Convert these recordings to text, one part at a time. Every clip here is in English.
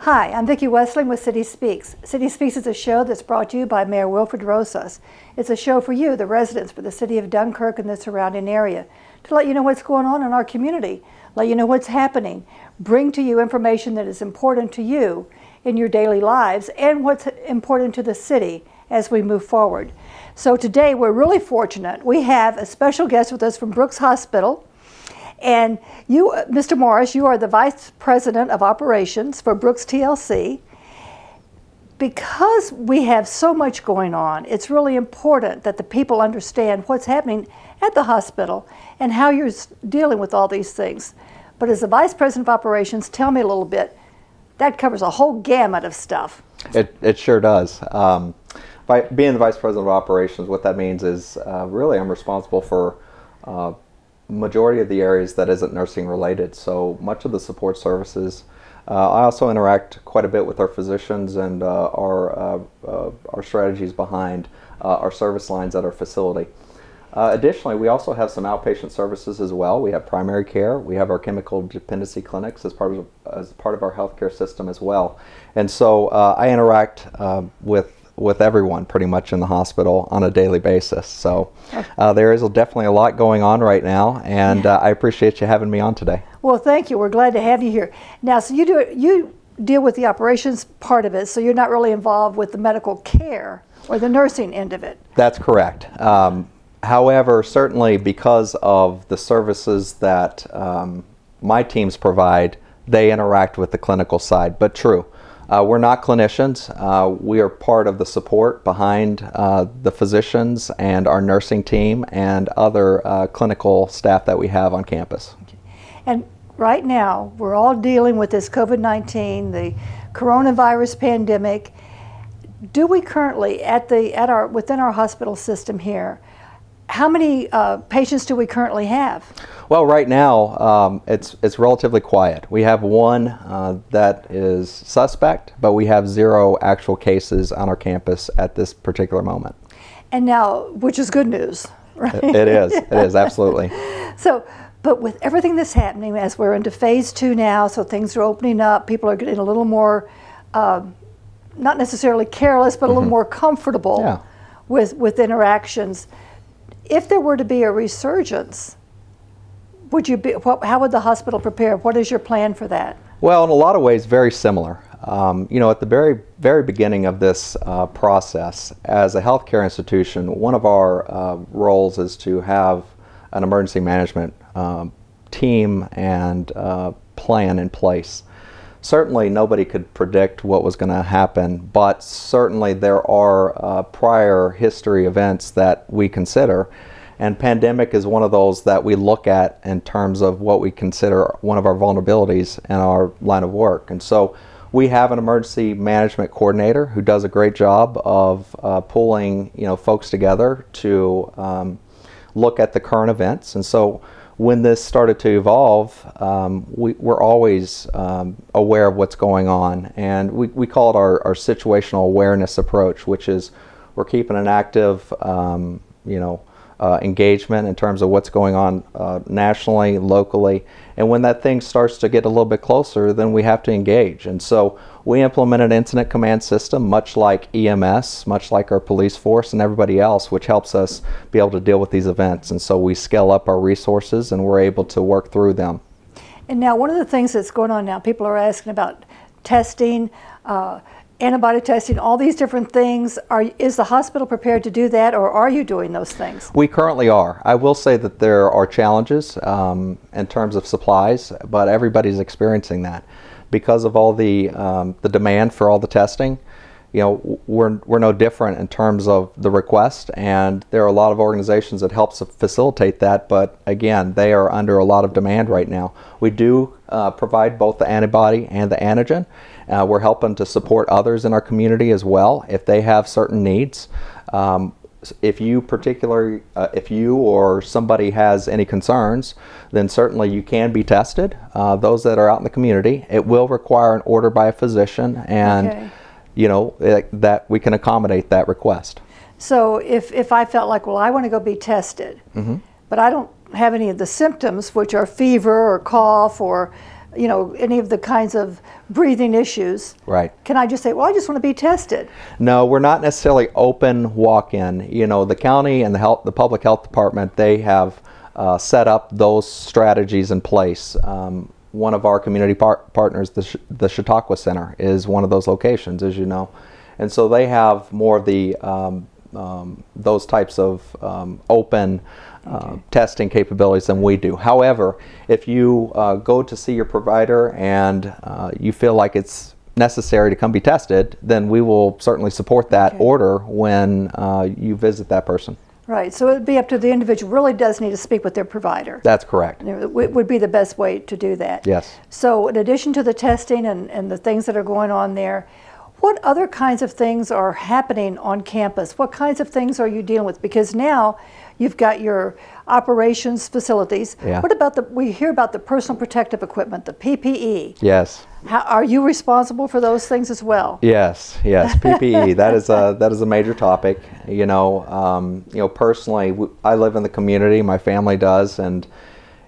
Hi, I'm Vicki Westling with City Speaks. City Speaks is a show that's brought to you by Mayor Wilfred Rosas. It's a show for you, the residents for the city of Dunkirk and the surrounding area, to let you know what's going on in our community, let you know what's happening, bring to you information that is important to you in your daily lives and what's important to the city as we move forward. So today we're really fortunate. We have a special guest with us from Brooks Hospital. And you, Mr. Morris, you are the Vice President of Operations for Brooks TLC. Because we have so much going on, it's really important that the people understand what's happening at the hospital and how you're dealing with all these things. But as the Vice President of Operations, tell me a little bit. That covers a whole gamut of stuff. It sure does. By being the Vice President of Operations, what that means is really I'm responsible for majority of the areas that isn't nursing related, so much of the support services. I also interact quite a bit with our physicians and our strategies behind our service lines at our facility. Additionally, we also have some outpatient services as well. We have primary care. We have our chemical dependency clinics as part of our healthcare system as well. And so I interact with everyone pretty much in the hospital on a daily basis. So there is definitely a lot going on right now, and I appreciate you having me on today. Well, thank you. We're glad to have you here. Now, so you deal with the operations part of it, so you're not really involved with the medical care or the nursing end of it. That's correct. However, certainly because of the services that my teams provide, they interact with the clinical side, but true. We're not clinicians. We are part of the support behind the physicians and our nursing team and other clinical staff that we have on campus. Okay. And right now, we're all dealing with this COVID-19, the coronavirus pandemic. Do we currently, within our hospital system here, how many patients do we currently have? Well, right now it's relatively quiet. We have one that is suspect, but we have 0 actual cases on our campus at this particular moment. And now, which is good news, right? It is, absolutely. So, but with everything that's happening, as we're into phase 2 now, so things are opening up, people are getting a little more, not necessarily careless, but a little more comfortable with interactions. If there were to be a resurgence, how would the hospital prepare? What is your plan for that? Well, in a lot of ways, very similar. At the very, very beginning of this process, as a healthcare institution, one of our roles is to have an emergency management team and plan in place. Certainly, nobody could predict what was going to happen, but certainly there are prior history events that we consider, and pandemic is one of those that we look at in terms of what we consider one of our vulnerabilities in our line of work. And so we have an emergency management coordinator who does a great job of pulling folks together to look at the current events. And so when this started to evolve, we're always aware of what's going on, and we call it our situational awareness approach, which is we're keeping an active engagement in terms of what's going on nationally, locally, and when that thing starts to get a little bit closer, then we have to engage. And so we implement an incident command system, much like EMS, much like our police force and everybody else, which helps us be able to deal with these events. And so we scale up our resources and we're able to work through them. And now one of the things that's going on now, people are asking about testing, antibody testing, all these different things. Is the hospital prepared to do that, or are you doing those things? We currently are. I will say that there are challenges in terms of supplies, but everybody's experiencing that. Because of all the demand for all the testing, we're no different in terms of the request, and there are a lot of organizations that help facilitate that, but again, they are under a lot of demand right now. We do provide both the antibody and the antigen. We're helping to support others in our community as well if they have certain needs. If you or somebody has any concerns, then certainly you can be tested. Those that are out in the community, it will require an order by a physician, and that we can accommodate that request. So if I felt like, well, I want to go be tested, but I don't have any of the symptoms, which are fever or cough or any of the kinds of breathing issues, Right. can I just say, well, I just want to be tested? No, we're not necessarily open walk-in. The county and the public health department, they have set up those strategies in place. One of our community partners, the Chautauqua Center, is one of those locations, as you know. And so they have more of the those types of open testing capabilities than we do. However, if you go to see your provider and you feel like it's necessary to come be tested, then we will certainly support that order when you visit that person. Right, so it would be up to the individual. Really does need to speak with their provider. That's correct. It would be the best way to do that. Yes. So in addition to the testing and the things that are going on there, what other kinds of things are happening on campus? What kinds of things are you dealing with? Because now you've got your operations facilities. Yeah. What about we hear about the personal protective equipment, the PPE. Yes. Are you responsible for those things as well? Yes, PPE. that is a major topic. Personally, I live in the community. My family does, and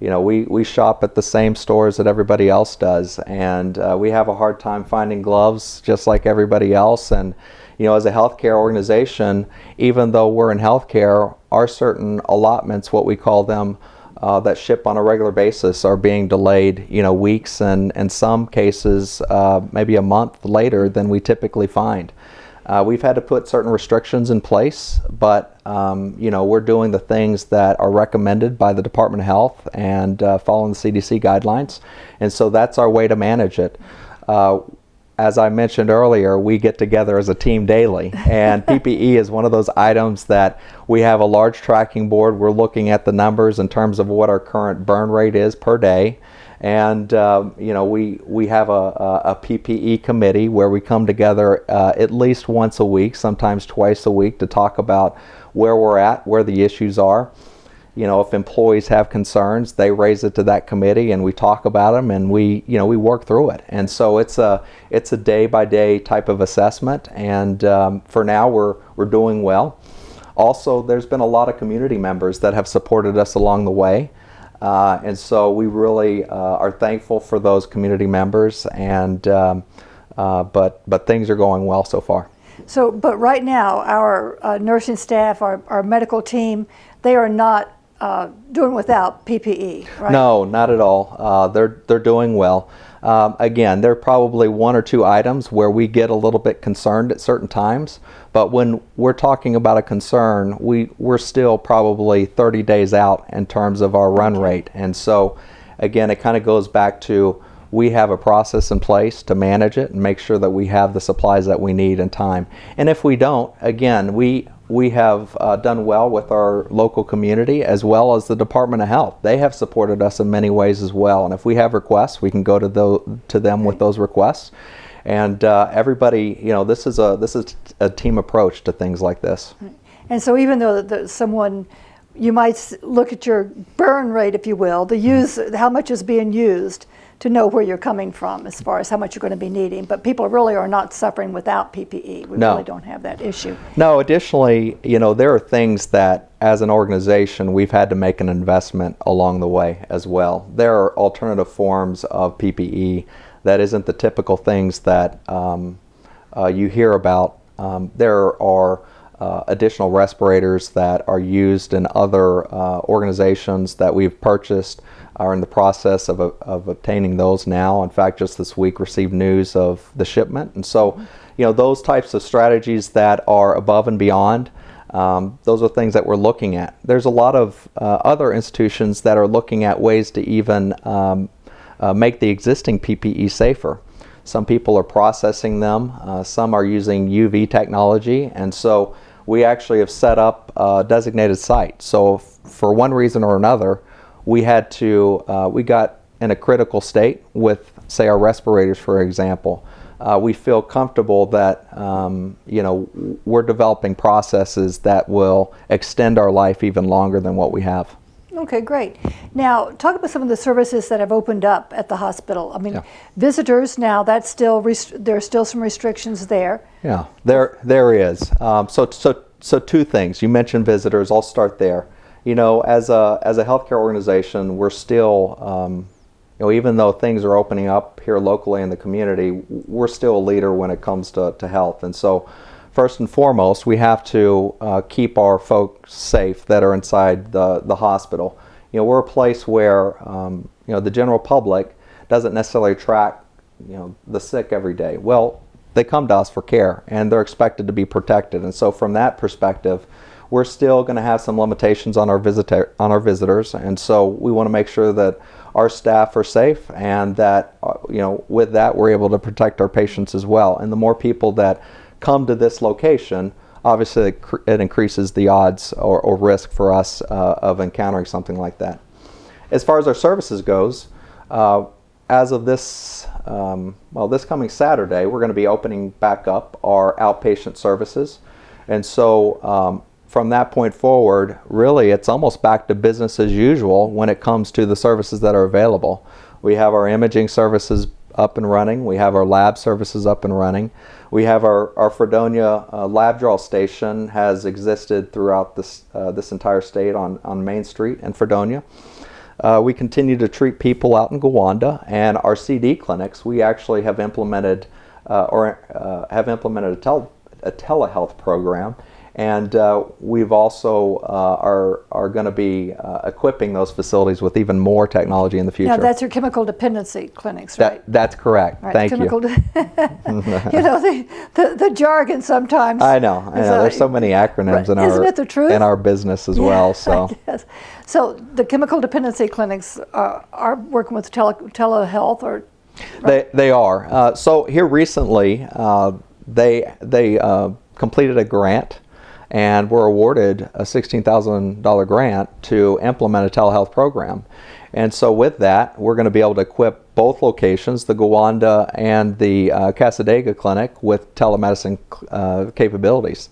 we shop at the same stores that everybody else does, and we have a hard time finding gloves, just like everybody else. And as a healthcare organization, even though we're in healthcare, our certain allotments, what we call them, that ship on a regular basis, are being delayed, weeks and in some cases maybe a month later than we typically find. We've had to put certain restrictions in place, but we're doing the things that are recommended by the Department of Health and following the CDC guidelines, and so that's our way to manage it. As I mentioned earlier, we get together as a team daily, and PPE is one of those items that we have a large tracking board. We're looking at the numbers in terms of what our current burn rate is per day, and we have a PPE committee where we come together at least once a week, sometimes twice a week, to talk about where we're at, where the issues are. If employees have concerns, they raise it to that committee, and we talk about them, and we work through it. And so it's a day-by-day type of assessment, and for now we're doing well. Also, there's been a lot of community members that have supported us along the way, and so we really are thankful for those community members. And but things are going well so far. So, but right now, our nursing staff, our medical team, they are not doing without PPE, right? No, not at all. They're doing well. Again, there are probably one or two items where we get a little bit concerned at certain times, but when we're talking about a concern, we're still probably 30 days out in terms of our run rate. And so, again, it kind of goes back to, we have a process in place to manage it and make sure that we have the supplies that we need in time. And if we don't, again, we have done well with our local community as well as the Department of Health. They have supported us in many ways as well. And if we have requests, we can go to them with those requests. And everybody, this is a team approach to things like this. And so even though someone, you might look at your burn rate, if you will, how much is being used, to know where you're coming from as far as how much you're going to be needing. But people really are not suffering without PPE. We really don't have that issue. No, additionally, there are things that as an organization we've had to make an investment along the way as well. There are alternative forms of PPE that isn't the typical things that you hear about. There are additional respirators that are used in other organizations that we've purchased, are in the process of obtaining those now. In fact, just this week received news of the shipment. And so, those types of strategies that are above and beyond, those are things that we're looking at. There's a lot of other institutions that are looking at ways to even make the existing PPE safer. Some people are processing them, some are using UV technology, and so we actually have set up a designated site. So for one reason or another, we got in a critical state with, say, our respirators, for example. We feel comfortable that we're developing processes that will extend our life even longer than what we have. Okay, great. Now, talk about some of the services that have opened up at the hospital. I mean, visitors now, there's still some restrictions there. Yeah, there is. So two things. You mentioned visitors. I'll start there. As a healthcare organization, we're still even though things are opening up here locally in the community, we're still a leader when it comes to health. And so first and foremost, we have to keep our folks safe that are inside the hospital. We're a place where the general public doesn't necessarily track the sick every day. Well, they come to us for care, and they're expected to be protected. And so from that perspective, we're still going to have some limitations on our visitors, and so we want to make sure that our staff are safe, and that with that we're able to protect our patients as well. And the more people that come to this location, obviously it increases the odds or risk for us of encountering something like that. As far as our services goes, as of this coming Saturday, we're going to be opening back up our outpatient services. And so from that point forward, really it's almost back to business as usual when it comes to the services that are available. We have our imaging services up and running. We have our lab services up and running. We have our Fredonia lab draw station has existed throughout this entire state on Main Street in Fredonia. We continue to treat people out in Gowanda, and our CD clinics, we actually have implemented a telehealth program, and we've also are going to be equipping those facilities with even more technology in the future. Now that's your chemical dependency clinics, right? That's correct. Right, Thank you. The jargon sometimes. I know. There's so many acronyms in Isn't it the truth? in our business as well. So. Yes. So the chemical dependency clinics are working with telehealth, or right? They are. So here recently, they completed a grant and were awarded a $16,000 grant to implement a telehealth program. And so with that, we're going to be able to equip both locations, the Gowanda and the Casadega clinic, with telemedicine capabilities.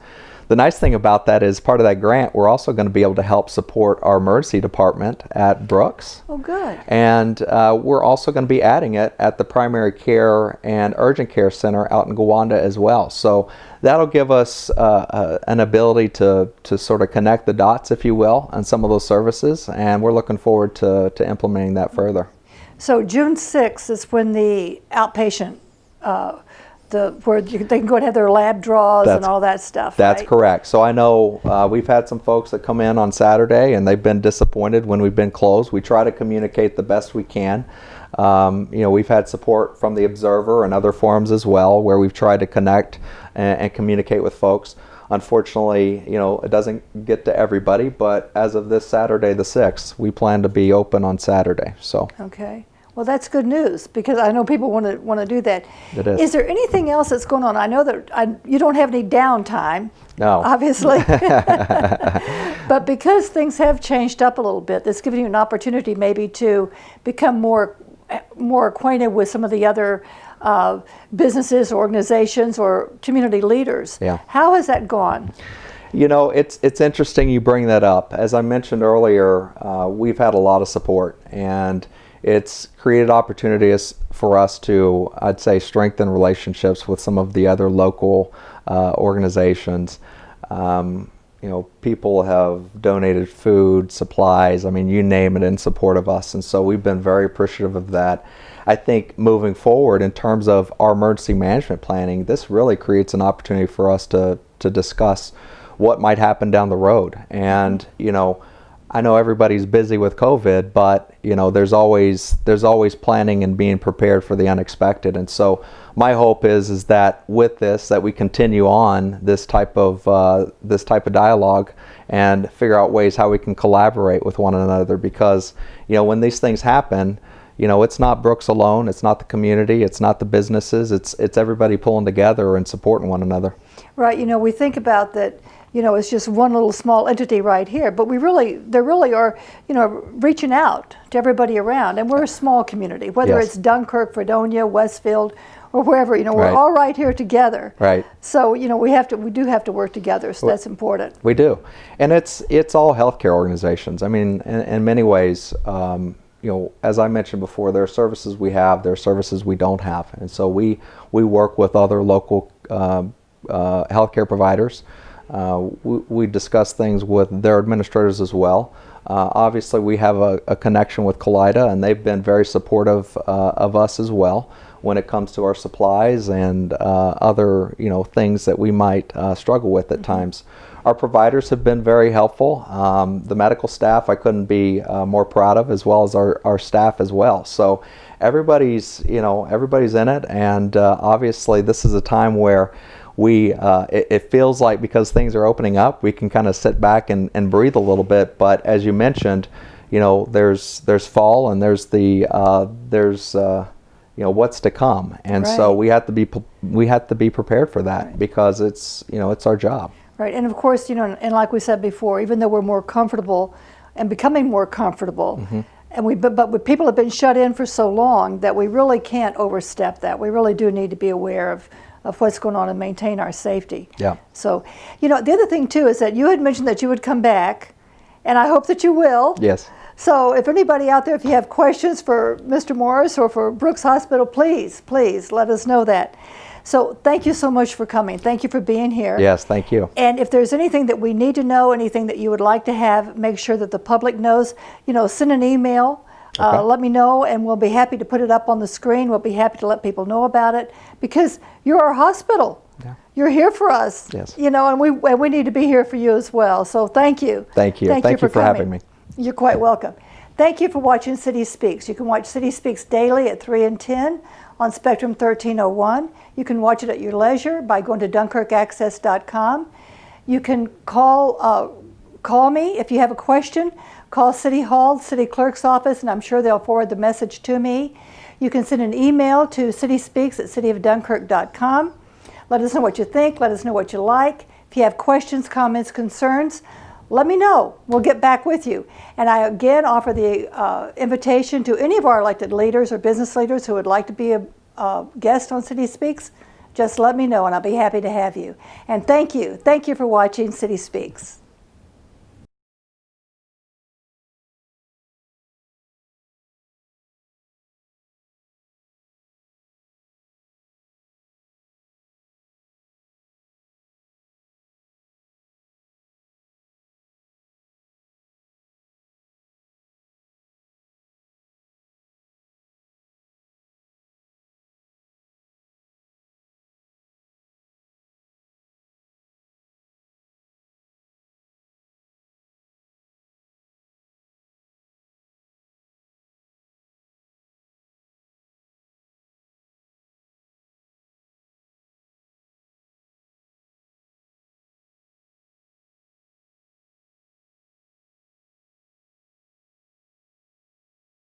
The nice thing about that is part of that grant, we're also going to be able to help support our emergency department at Brooks. Oh, good. And we're also going to be adding it at the primary care and urgent care center out in Gowanda as well. So that'll give us an ability to sort of connect the dots, if you will, on some of those services. And we're looking forward to implementing that further. So June 6th is when the outpatient where they can go and have their lab draws and all that stuff. That's right? correct. So I know we've had some folks that come in on Saturday and they've been disappointed when we've been closed. We try to communicate the best we can. We've had support from the Observer and other forums as well, where we've tried to connect and communicate with folks. Unfortunately, it doesn't get to everybody, but as of this Saturday, the 6th, we plan to be open on Saturday. So. Okay. Well, that's good news, because I know people want to do that. It is. Is there anything else that's going on? I know that you don't have any downtime, no, obviously. But because things have changed up a little bit, that's giving you an opportunity maybe to become more acquainted with some of the other businesses, organizations, or community leaders. Yeah. How has that gone? It's interesting you bring that up. As I mentioned earlier, we've had a lot of support, and it's created opportunities for us to, I'd say, strengthen relationships with some of the other local organizations. People have donated food, supplies, you name it, in support of us. And so we've been very appreciative of that. I think moving forward in terms of our emergency management planning, this really creates an opportunity for us to discuss what might happen down the road. And, I know everybody's busy with COVID, but there's always planning and being prepared for the unexpected. And so my hope is that with this, that we continue on this type of dialogue and figure out ways how we can collaborate with one another. Because when these things happen, it's not Brooks alone, it's not the community, it's not the businesses, it's everybody pulling together and supporting one another. Right. We think about that. It's just one little small entity right here, but they really are, reaching out to everybody around. And we're a small community, whether it's Dunkirk, Fredonia, Westfield, or wherever. We're all right here together. Right. So we do have to work together. So that's important. We do, and it's all healthcare organizations. In many ways, as I mentioned before, there are services we have, there are services we don't have, and so we work with other local healthcare providers. We discuss things with their administrators as well. Obviously, we have a connection with Kaleida, and they've been very supportive of us as well when it comes to our supplies and other things that we might struggle with at times. Our providers have been very helpful. The medical staff I couldn't be more proud of, as well as our staff as well. So everybody's everybody's in it, and obviously this is a time where it feels like, because things are opening up, we can kind of sit back and breathe a little bit. But as you mentioned, there's fall, and there's what's to come, and Right. so we have to be prepared for that, Right. because it's our job. Right, and of course, and like we said before, even though we're more comfortable and becoming more comfortable, and but people have been shut in for so long that we really can't overstep that. We really do need to be aware of what's going on and maintain our safety. Yeah. So, the other thing too is that you had mentioned that you would come back, and I hope that you will. Yes. So if anybody out there, if you have questions for Mr. Morris or for Brooks Hospital, please let us know that. So thank you so much for coming. Thank you for being here. Yes, thank you. And if there's anything that we need to know, anything that you would like to have, make sure that the public knows, send an email. Okay. Let me know, and we'll be happy to put it up on the screen. We'll be happy to let people know about it, because you're our hospital. Yeah. You're here for us. Yes. And we need to be here for you as well. So thank you. Thank you. Thank you for coming. having me. You're quite welcome. Thank you for watching City Speaks. You can watch City Speaks daily at 3 and 10 on Spectrum 1301. You can watch it at your leisure by going to DunkirkAccess.com. You can call me if you have a question. Call City Hall, City Clerk's office, and I'm sure they'll forward the message to me. You can send an email to cityspeaks@cityofdunkirk.com. Let us know what you think. Let us know what you like. If you have questions, comments, concerns, let me know. We'll get back with you. And I again offer the invitation to any of our elected leaders or business leaders who would like to be a guest on City Speaks. Just let me know, and I'll be happy to have you. And thank you. Thank you for watching City Speaks.